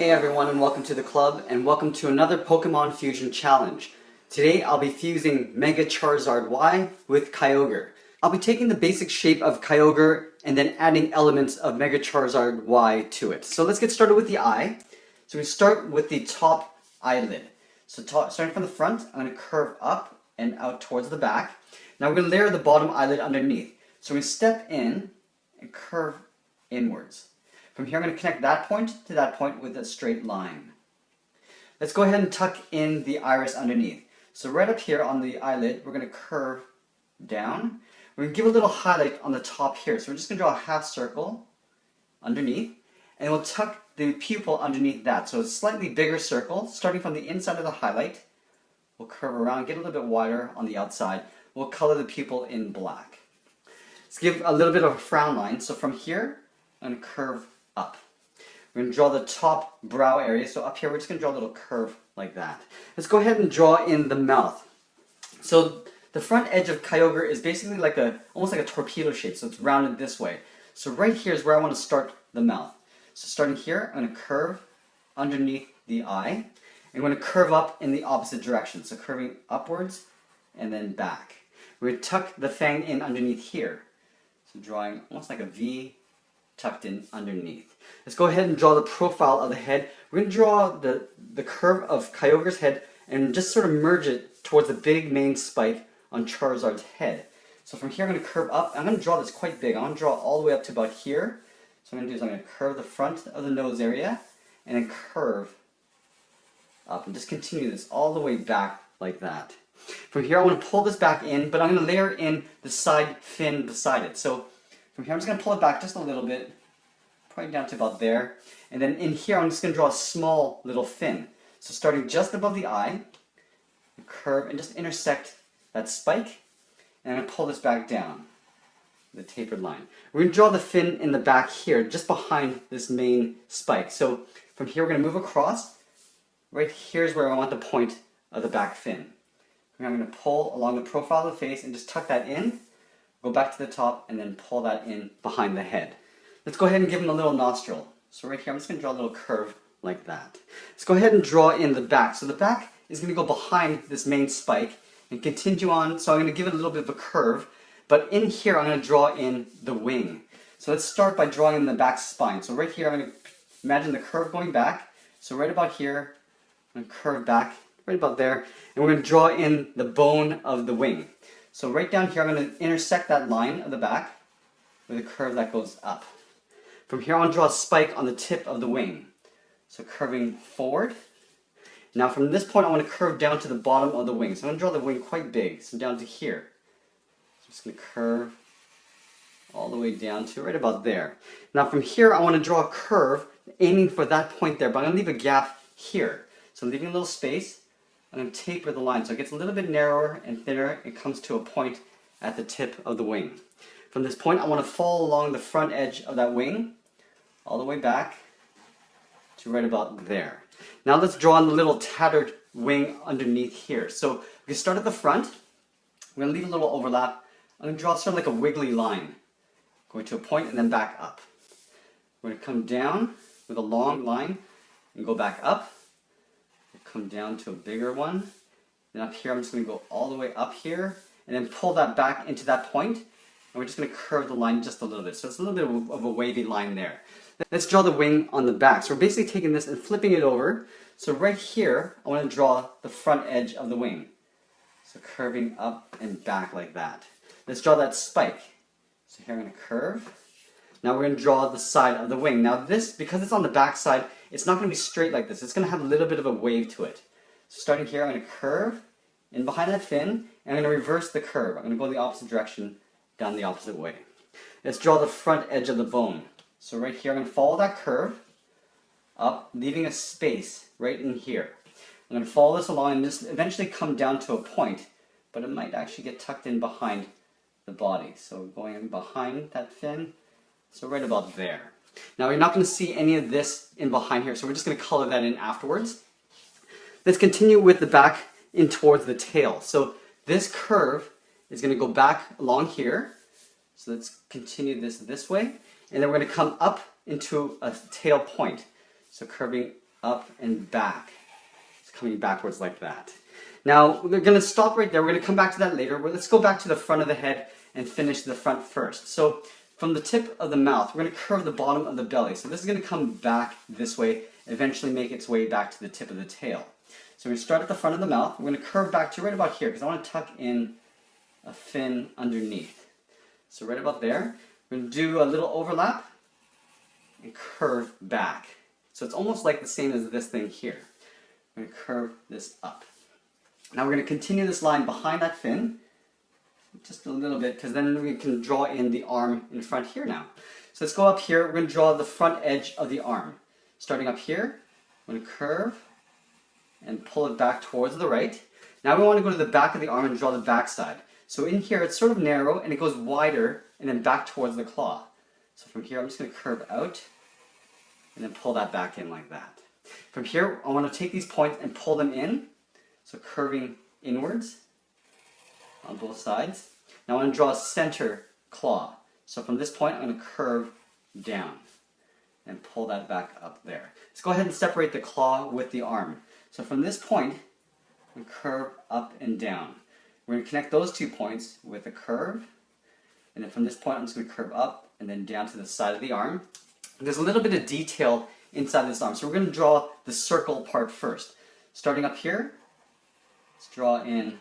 Hey everyone, and welcome to the club, and welcome to another Pokemon Fusion Challenge. Today I'll be fusing Mega Charizard Y with Kyogre. I'll be taking the basic shape of Kyogre and then adding elements of Mega Charizard Y to it. So let's get started with the eye. So we start with the top eyelid. So starting from the front, I'm going to curve up and out towards the back. Now we're going to layer the bottom eyelid underneath. So we step in and curve inwards. From here I'm going to connect that point to that point with a straight line. Let's go ahead and tuck in the iris underneath. So right up here on the eyelid, we're going to curve down. We're going to give a little highlight on the top here. So we're just going to draw a half circle underneath, and we'll tuck the pupil underneath that. So a slightly bigger circle, starting from the inside of the highlight. We'll curve around, get a little bit wider on the outside. We'll color the pupil in black. Let's give a little bit of a frown line. So from here, I'm going to curve up. We're going to draw the top brow area. So up here, we're just going to draw a little curve like that. Let's go ahead and draw in the mouth. So the front edge of Kyogre is basically like almost like a torpedo shape. So it's rounded this way. So right here is where I want to start the mouth. So starting here, I'm going to curve underneath the eye. I'm going to curve up in the opposite direction. So curving upwards and then back. We're going to tuck the fang in underneath here. So drawing almost like a V tucked in underneath. Let's go ahead and draw the profile of the head. We're going to draw the curve of Kyogre's head and just sort of merge it towards the big main spike on Charizard's head. So from here I'm going to curve up. I'm going to draw this quite big. I'm going to draw all the way up to about here. So what I'm going to do is I'm going to curve the front of the nose area and then curve up and just continue this all the way back like that. From here I want to pull this back in, but I'm going to layer in the side fin beside it. So from here I'm just going to pull it back just a little bit, probably down to about there. And then in here I'm just going to draw a small little fin. So starting just above the eye, curve and just intersect that spike, and I'm going to pull this back down, the tapered line. We're going to draw the fin in the back here, just behind this main spike. So from here we're going to move across. Right here's where I want the point of the back fin. I'm going to pull along the profile of the face and just tuck that in, go back to the top, and then pull that in behind the head. Let's go ahead and give him a little nostril. So right here I'm just going to draw a little curve like that. Let's go ahead and draw in the back. So the back is going to go behind this main spike and continue on. So I'm going to give it a little bit of a curve, but in here I'm going to draw in the wing. So let's start by drawing in the back spine. So right here I'm going to imagine the curve going back. So right about here, I'm going to curve back right about there, and we're going to draw in the bone of the wing. So right down here I'm going to intersect that line of the back with a curve that goes up. From here I want to draw a spike on the tip of the wing. So curving forward. Now from this point I want to curve down to the bottom of the wing. So I'm going to draw the wing quite big, so down to here. So I'm just going to curve all the way down to right about there. Now from here I want to draw a curve aiming for that point there, but I'm going to leave a gap here. So I'm leaving a little space. I'm going to taper the line so it gets a little bit narrower and thinner. It comes to a point at the tip of the wing. From this point I want to follow along the front edge of that wing all the way back to right about there. Now let's draw on the little tattered wing underneath here. So we start at the front. We're going to leave a little overlap. I'm going to draw sort of like a wiggly line, going to a point and then back up. We're going to come down with a long line and go back up. We'll come down to a bigger one. Then up here I'm just going to go all the way up here and then pull that back into that point. And we're just going to curve the line just a little bit. So it's a little bit of a wavy line there. Let's draw the wing on the back. So we're basically taking this and flipping it over. So right here, I want to draw the front edge of the wing. So curving up and back like that. Let's draw that spike. So here I'm going to curve. Now we're going to draw the side of the wing. Now this, because it's on the back side, it's not going to be straight like this. It's going to have a little bit of a wave to it. So starting here, I'm going to curve in behind that fin, and I'm going to reverse the curve. I'm going to go the opposite direction, down the opposite way. Let's draw the front edge of the bone. So right here, I'm going to follow that curve up, leaving a space right in here. I'm going to follow this along and just eventually come down to a point, but it might actually get tucked in behind the body. So going in behind that fin, so right about there. Now you're not going to see any of this in behind here, so we're just going to color that in afterwards. Let's continue with the back in towards the tail. So this curve is going to go back along here. So let's continue this way. And then we're going to come up into a tail point. So curving up and back. It's coming backwards like that. Now, we're going to stop right there. We're going to come back to that later. Let's go back to the front of the head and finish the front first. So, from the tip of the mouth, we're going to curve the bottom of the belly. So this is going to come back this way, eventually make its way back to the tip of the tail. So we're going to start at the front of the mouth. We're going to curve back to right about here because I want to tuck in a fin underneath. So right about there, we're going to do a little overlap and curve back. So it's almost like the same as this thing here. We're going to curve this up. Now we're going to continue this line behind that fin, just a little bit, because then we can draw in the arm in front here now. So let's go up here. We're going to draw the front edge of the arm. Starting up here, we're going to curve and pull it back towards the right. Now we want to go to the back of the arm and draw the back side. So in here, it's sort of narrow, and it goes wider, and then back towards the claw. So from here, I'm just going to curve out, and then pull that back in like that. From here, I want to take these points and pull them in, so curving inwards on both sides. Now I want to draw a center claw. So from this point, I'm going to curve down and pull that back up there. Let's go ahead and separate the claw with the arm. So from this point, we curve up and down. We're going to connect those 2 points with a curve. And then from this point, I'm just going to curve up and then down to the side of the arm. And there's a little bit of detail inside this arm. So we're going to draw the circle part first. Starting up here, let's draw in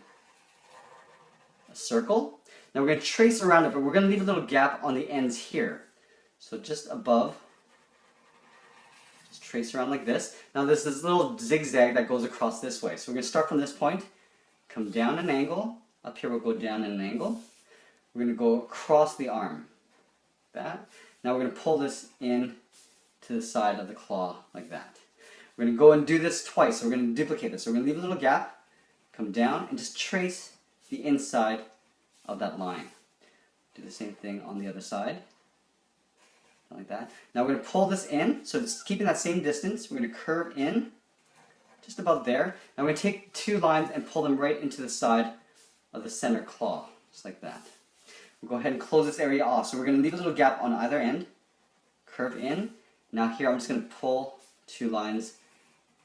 a circle. Now we're going to trace around it, but we're going to leave a little gap on the ends here. So just above, just trace around like this. Now there's this little zigzag that goes across this way. So we're going to start from this point, come down an angle. Up here we'll go down an angle. We're going to go across the arm. That. Now we're going to pull this in to the side of the claw like that. We're going to go and do this twice. So we're going to duplicate this. So we're going to leave a little gap, come down, and just trace the inside of that line. Do the same thing on the other side. Like that. Now we're going to pull this in, so it's keeping that same distance. We're going to curve in, just about there. Now we're going to take 2 lines and pull them right into the side of the center claw, just like that. We'll go ahead and close this area off. So we're going to leave a little gap on either end, curve in. Now here I'm just going to pull 2 lines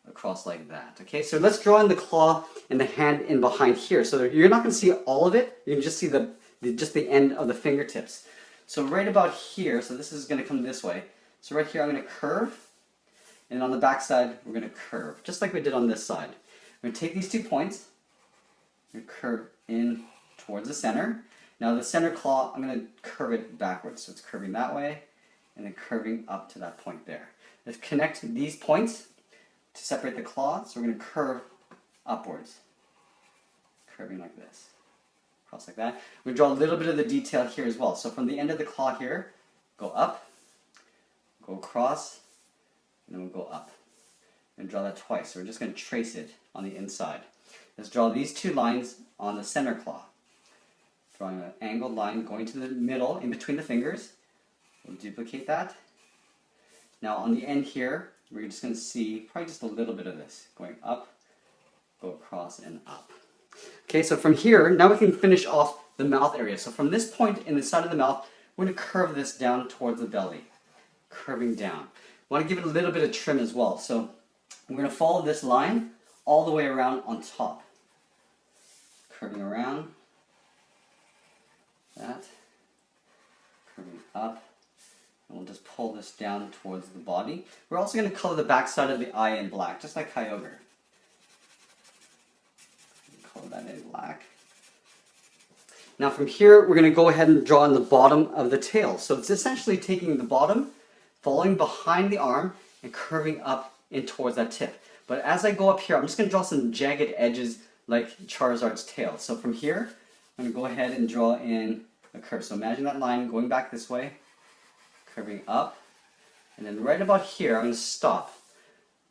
across like that. Okay, so let's draw in the claw and the hand in behind here. So you're not going to see all of it. You can just see just the end of the fingertips. So right about here, so this is going to come this way. So right here I'm going to curve, and on the back side we're going to curve, just like we did on this side. I'm going to take these 2 points and curve in towards the center. Now the center claw, I'm going to curve it backwards. So it's curving that way, and then curving up to that point there. Let's connect these points to separate the claw. So we're going to curve upwards, curving like this. Across like that. We draw a little bit of the detail here as well. So from the end of the claw here, go up, go across, and then we'll go up. And draw that twice. So we're just going to trace it on the inside. Let's draw these 2 lines on the center claw. Drawing an angled line going to the middle, in between the fingers. We'll duplicate that. Now on the end here, we're just going to see probably just a little bit of this. Going up, go across, and up. Okay, so from here, now we can finish off the mouth area. So from this point in the side of the mouth, we're going to curve this down towards the belly. Curving down. We want to give it a little bit of trim as well. So we're going to follow this line all the way around on top. Curving around. That. Curving up. And we'll just pull this down towards the body. We're also going to color the back side of the eye in black, just like Kyogre. Color that in black. Now from here, we're going to go ahead and draw in the bottom of the tail. So it's essentially taking the bottom, following behind the arm, and curving up in towards that tip. But as I go up here, I'm just going to draw some jagged edges like Charizard's tail. So from here, I'm going to go ahead and draw in a curve. So imagine that line going back this way, curving up, and then right about here, I'm going to stop.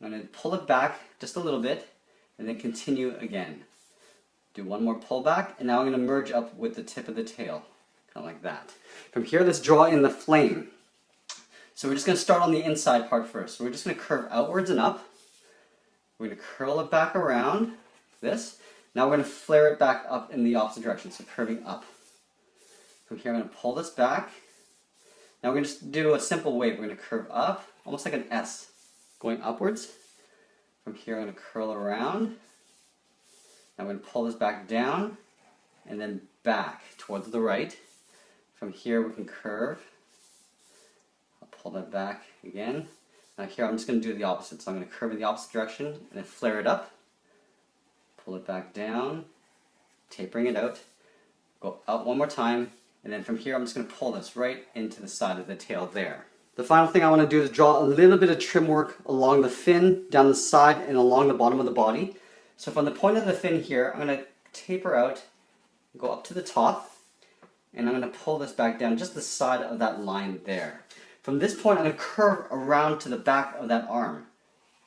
I'm going to pull it back just a little bit, and then continue again. Do one more pull back, and now I'm going to merge up with the tip of the tail, kind of like that. From here, let's draw in the flame. So we're just going to start on the inside part first. So we're just going to curve outwards and up. We're going to curl it back around, this. Now we're going to flare it back up in the opposite direction, so curving up. From here, I'm going to pull this back. Now we're going to just do a simple wave. We're going to curve up, almost like an S, going upwards. From here I'm going to curl around. I'm going to pull this back down and then back towards the right. From here we can curve. I'll pull that back again. Now here I'm just going to do the opposite. So I'm going to curve in the opposite direction and then flare it up. Pull it back down, tapering it out. Go up one more time, and then from here I'm just going to pull this right into the side of the tail there. The final thing I want to do is draw a little bit of trim work along the fin, down the side, and along the bottom of the body. So from the point of the fin here, I'm going to taper out, go up to the top, and I'm going to pull this back down just the side of that line there. From this point, I'm going to curve around to the back of that arm.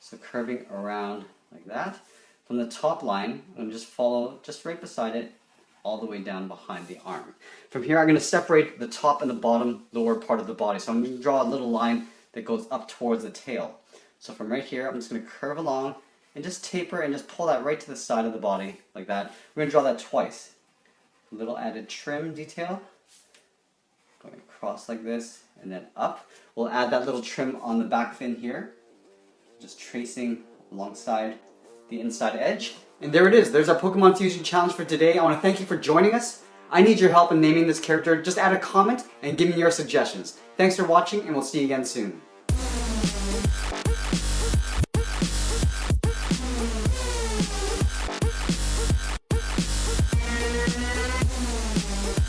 So curving around like that. From the top line, I'm going to just follow just right beside it, all the way down behind the arm. From here, I'm going to separate the top and the bottom lower part of the body. So I'm going to draw a little line that goes up towards the tail. So from right here, I'm just going to curve along and just taper and just pull that right to the side of the body like that. We're going to draw that twice. A little added trim detail. Going across like this and then up. We'll add that little trim on the back fin here. Just tracing alongside the inside edge. And there it is. There's our Pokemon Fusion Challenge for today. I want to thank you for joining us. I need your help in naming this character. Just add a comment and give me your suggestions. Thanks for watching, and we'll see you again soon.